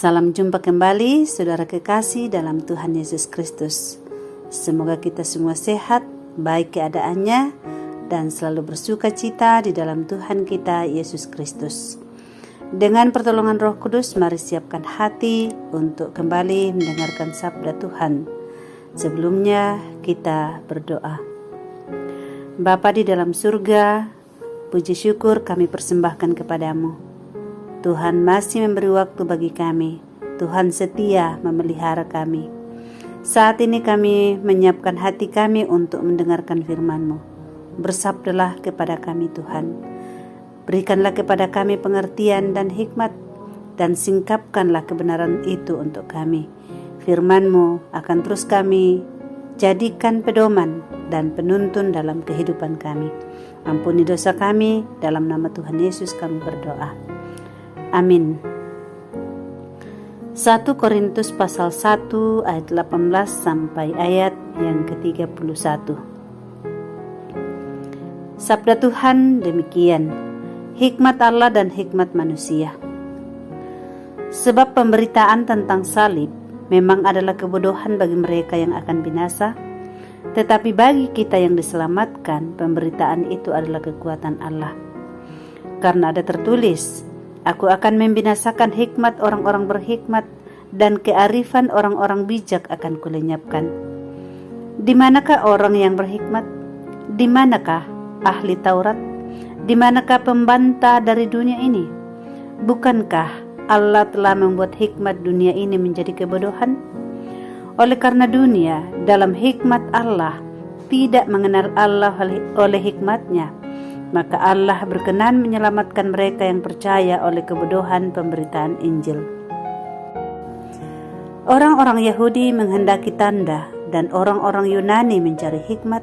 Salam jumpa kembali saudara kekasih dalam Tuhan Yesus Kristus. Semoga kita semua sehat, baik keadaannya, dan selalu bersuka cita di dalam Tuhan kita Yesus Kristus. Dengan pertolongan Roh Kudus, mari siapkan hati untuk kembali mendengarkan sabda Tuhan. Sebelumnya kita berdoa. Bapa di dalam surga, puji syukur kami persembahkan kepadamu. Tuhan masih memberi waktu bagi kami. Tuhan setia memelihara kami. Saat ini kami menyiapkan hati kami untuk mendengarkan firman-Mu. Bersabdalah kepada kami Tuhan. Berikanlah kepada kami pengertian dan hikmat, dan singkapkanlah kebenaran itu untuk kami. Firman-Mu akan terus kami jadikan pedoman dan penuntun dalam kehidupan kami. Ampuni dosa kami, dalam nama Tuhan Yesus kami berdoa. Amin. 1 Korintus pasal 1 ayat 18 sampai ayat yang ke-31. Sabda Tuhan demikian, hikmat Allah dan hikmat manusia. Sebab pemberitaan tentang salib memang adalah kebodohan bagi mereka yang akan binasa, tetapi bagi kita yang diselamatkan, pemberitaan itu adalah kekuatan Allah. Karena ada tertulis, Aku akan membinasakan hikmat orang-orang berhikmat, dan kearifan orang-orang bijak akan kulenyapkan. Di manakah orang yang berhikmat? Di manakah ahli Taurat? Di manakah pembantah dari dunia ini? Bukankah Allah telah membuat hikmat dunia ini menjadi kebodohan? Oleh karena dunia dalam hikmat Allah tidak mengenal Allah oleh hikmatnya, maka Allah berkenan menyelamatkan mereka yang percaya oleh kebodohan pemberitaan Injil. Orang-orang Yahudi menghendaki tanda dan orang-orang Yunani mencari hikmat,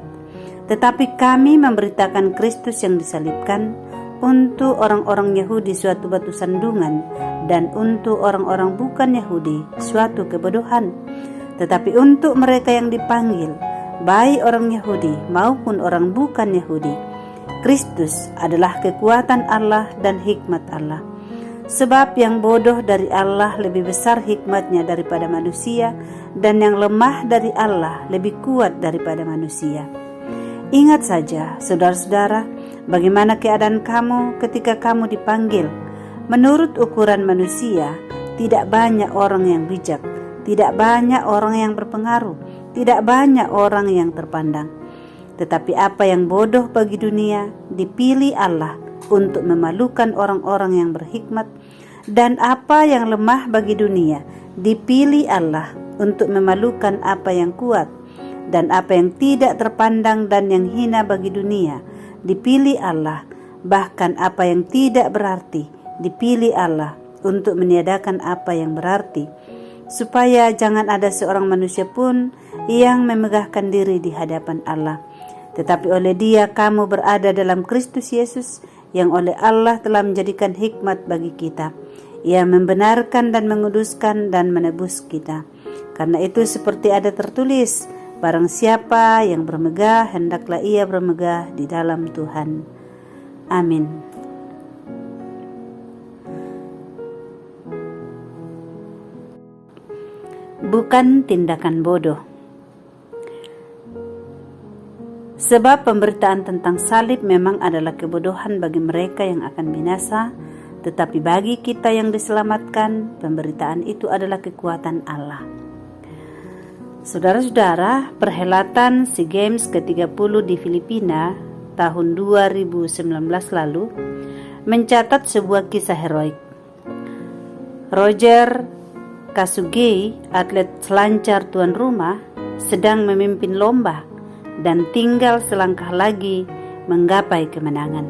tetapi kami memberitakan Kristus yang disalibkan, untuk orang-orang Yahudi suatu batu sandungan, dan untuk orang-orang bukan Yahudi suatu kebodohan. Tetapi untuk mereka yang dipanggil, baik orang Yahudi maupun orang bukan Yahudi, Kristus adalah kekuatan Allah dan hikmat Allah. Sebab yang bodoh dari Allah lebih besar hikmatnya daripada manusia, dan yang lemah dari Allah lebih kuat daripada manusia. Ingat saja, saudara-saudara, bagaimana keadaan kamu ketika kamu dipanggil. Menurut ukuran manusia, tidak banyak orang yang bijak, tidak banyak orang yang berpengaruh, tidak banyak orang yang terpandang. Tetapi apa yang bodoh bagi dunia dipilih Allah untuk memalukan orang-orang yang berhikmat, dan apa yang lemah bagi dunia dipilih Allah untuk memalukan apa yang kuat, dan apa yang tidak terpandang dan yang hina bagi dunia dipilih Allah, bahkan apa yang tidak berarti dipilih Allah untuk meniadakan apa yang berarti, supaya jangan ada seorang manusia pun yang memegahkan diri di hadapan Allah. Tetapi oleh Dia kamu berada dalam Kristus Yesus, yang oleh Allah telah menjadikan hikmat bagi kita. Ia membenarkan dan menguduskan dan menebus kita. Karena itu seperti ada tertulis, barang siapa yang bermegah, hendaklah ia bermegah di dalam Tuhan. Amin. Bukan tindakan bodoh. Sebab pemberitaan tentang salib memang adalah kebodohan bagi mereka yang akan binasa, tetapi bagi kita yang diselamatkan, pemberitaan itu adalah kekuatan Allah. Saudara-saudara, perhelatan SEA Games ke-30 di Filipina tahun 2019 lalu mencatat sebuah kisah heroik. Roger Kasugei, atlet selancar tuan rumah, sedang memimpin lomba dan tinggal selangkah lagi menggapai kemenangan.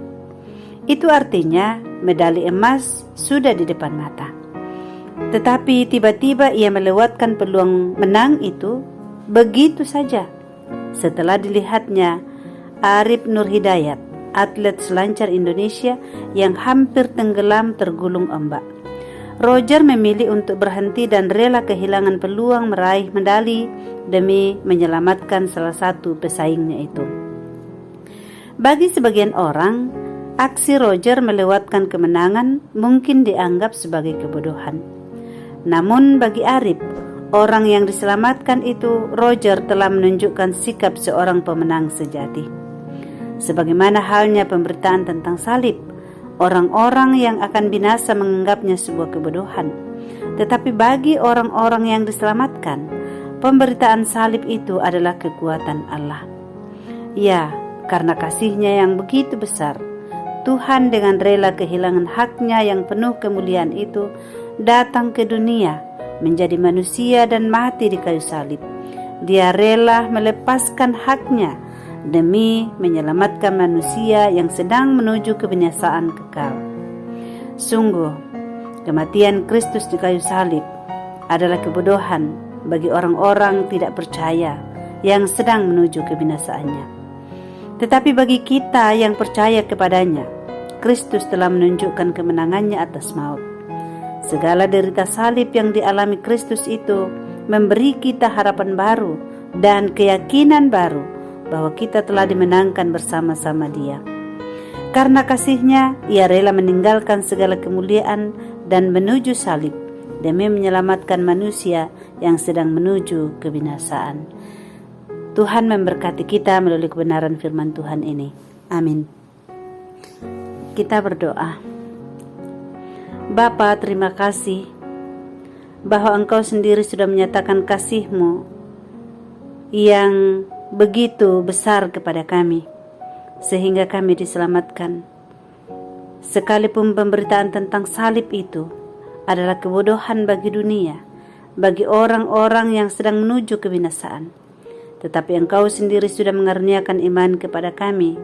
Itu artinya medali emas sudah di depan mata. Tetapi tiba-tiba ia melewatkan peluang menang itu begitu saja. Setelah dilihatnya Arif Nur Hidayat, atlet selancar Indonesia yang hampir tenggelam tergulung ombak. Roger memilih untuk berhenti dan rela kehilangan peluang meraih medali demi menyelamatkan salah satu pesaingnya itu. Bagi sebagian orang, aksi Roger melewatkan kemenangan mungkin dianggap sebagai kebodohan. Namun bagi Arif, orang yang diselamatkan itu, Roger telah menunjukkan sikap seorang pemenang sejati. Sebagaimana halnya pemberitaan tentang salib, orang-orang yang akan binasa menganggapnya sebuah kebodohan. Tetapi bagi orang-orang yang diselamatkan, pemberitaan salib itu adalah kekuatan Allah. Ya, karena kasih-Nya yang begitu besar, Tuhan dengan rela kehilangan hak-Nya yang penuh kemuliaan itu datang ke dunia, menjadi manusia dan mati di kayu salib. Dia rela melepaskan hak-Nya demi menyelamatkan manusia yang sedang menuju kebinasaan kekal. Sungguh, kematian Kristus di kayu salib adalah kebodohan bagi orang-orang tidak percaya yang sedang menuju kebinasaannya. Tetapi bagi kita yang percaya kepadanya, Kristus telah menunjukkan kemenangannya atas maut. Segala derita salib yang dialami Kristus itu memberi kita harapan baru dan keyakinan baru bahwa kita telah dimenangkan bersama-sama Dia. Karena kasih-Nya, Ia rela meninggalkan segala kemuliaan dan menuju salib demi menyelamatkan manusia yang sedang menuju kebinasaan. Tuhan memberkati kita melalui kebenaran firman Tuhan ini. Amin. Kita berdoa. Bapa, terima kasih bahwa Engkau sendiri sudah menyatakan kasih-Mu yang begitu besar kepada kami, sehingga kami diselamatkan. Sekalipun pemberitaan tentang salib itu adalah kebodohan bagi dunia, bagi orang-orang yang sedang menuju kebinasaan, tetapi Engkau sendiri sudah mengaruniakan iman kepada kami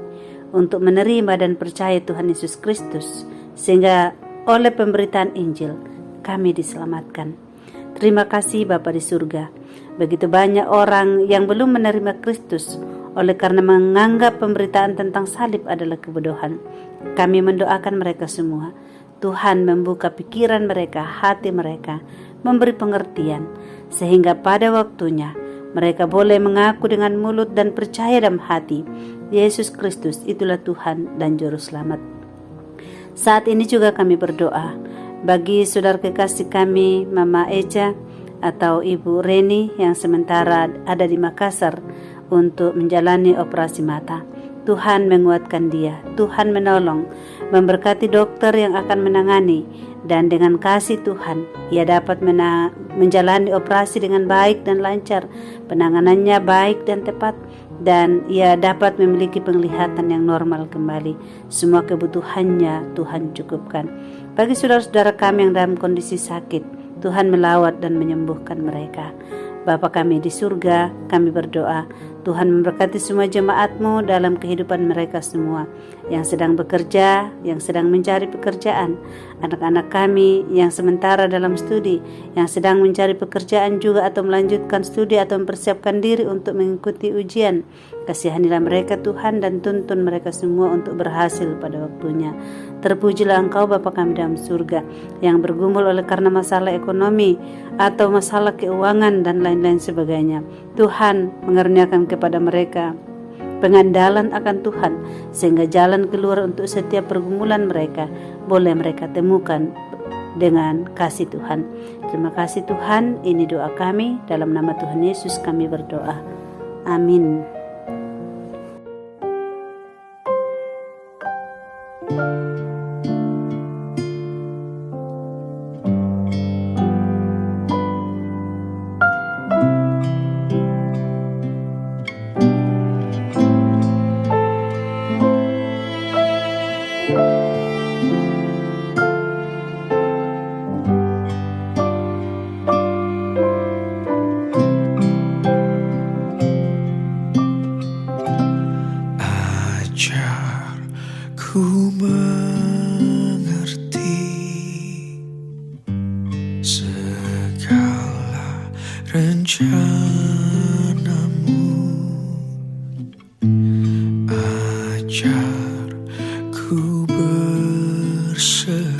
untuk menerima dan percaya Tuhan Yesus Kristus, sehingga oleh pemberitaan Injil kami diselamatkan. Terima kasih Bapa di surga. Begitu banyak orang yang belum menerima Kristus oleh karena menganggap pemberitaan tentang salib adalah kebodohan. Kami mendoakan mereka semua. Tuhan membuka pikiran mereka, hati mereka, memberi pengertian, sehingga pada waktunya mereka boleh mengaku dengan mulut dan percaya dalam hati, Yesus Kristus itulah Tuhan dan Juru Selamat. Saat ini juga kami berdoa bagi saudara kekasih kami, Mama Eja atau Ibu Reni yang sementara ada di Makassar untuk menjalani operasi mata. Tuhan menguatkan dia, Tuhan menolong, memberkati dokter yang akan menangani, dan dengan kasih Tuhan ia dapat menjalani operasi dengan baik dan lancar, penanganannya baik dan tepat, dan ia dapat memiliki penglihatan yang normal kembali. Semua kebutuhannya Tuhan cukupkan. Bagi saudara-saudara kami yang dalam kondisi sakit, Tuhan melawat dan menyembuhkan mereka. Bapa kami di surga, kami berdoa, Tuhan memberkati semua jemaat-Mu dalam kehidupan mereka semua, yang sedang bekerja, yang sedang mencari pekerjaan, anak-anak kami yang sementara dalam studi, yang sedang mencari pekerjaan juga atau melanjutkan studi atau mempersiapkan diri untuk mengikuti ujian. Kasihanilah mereka Tuhan dan tuntun mereka semua untuk berhasil pada waktunya. Terpujilah Engkau Bapa kami dalam surga, yang bergumul oleh karena masalah ekonomi atau masalah keuangan dan lain-lain sebagainya. Tuhan mengaruniakan kepada mereka pengandalan akan Tuhan, sehingga jalan keluar untuk setiap pergumulan mereka boleh mereka temukan dengan kasih Tuhan. Terima kasih Tuhan, ini doa kami, dalam nama Tuhan Yesus kami berdoa. Amin. Ku mengerti segala rencanamu, ajar ku berserah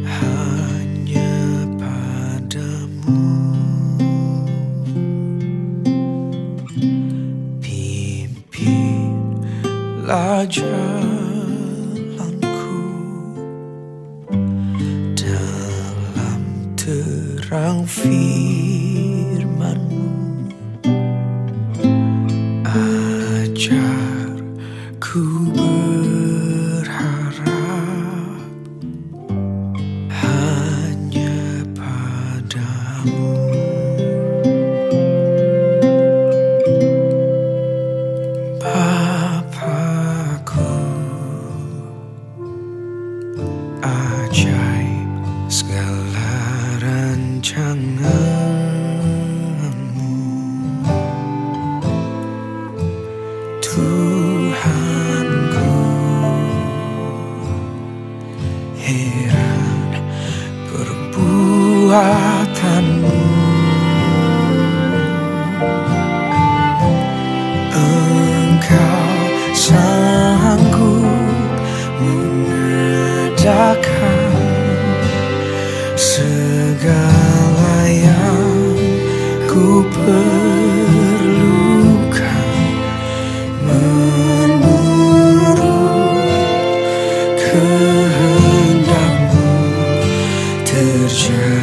hanya padamu. Jalanku dan terang firman-Mu, ajar ku berharap hanya padamu. Bapakku, ajaib segala rancangan-Mu, Tuhanku, heran perbuatan-Mu. Engkau sanggup mengadakan segala yang ku perlukan menurut kehendak-Mu, terjadilah.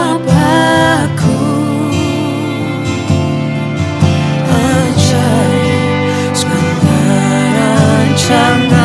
Bapakku, ajaib segala rancangan